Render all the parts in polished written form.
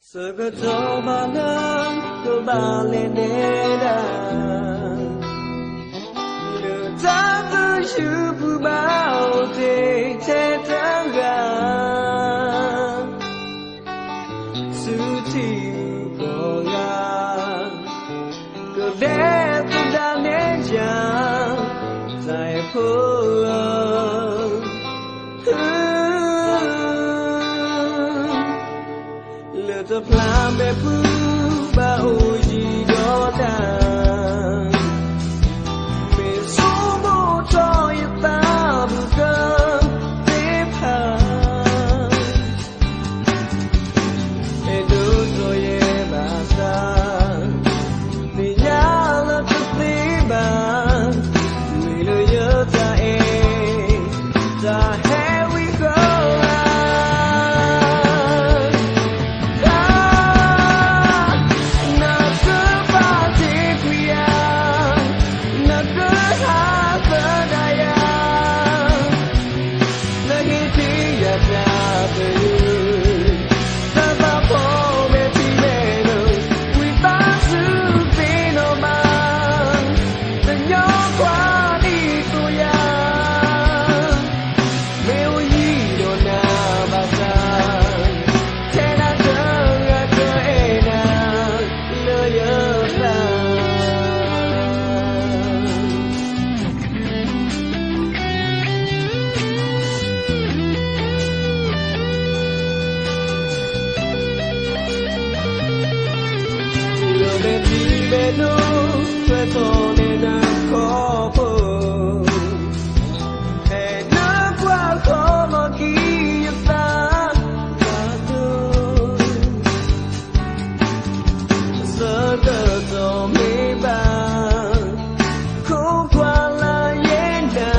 Sekecobanan kembali nedan Letak bersyukur bau tetanggan Suci koyan Kedai dan nejang Saya pulang Letak pelambe pun bau jidotan Mesumu toya tak bukan tepat Itu toya basah Dinyala terlibat Bila ya tak heavy go Beno tuetone na kopo na kwa komo kita katu segeto meba ku kuala yenda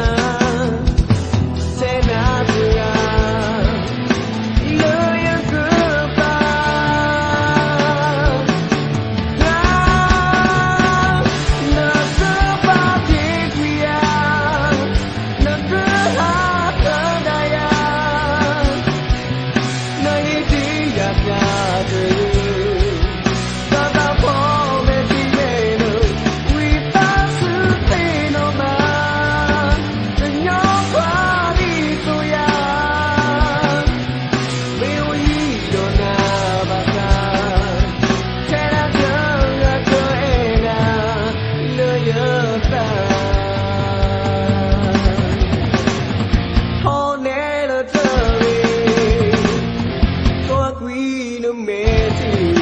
senatua Queen of Magic.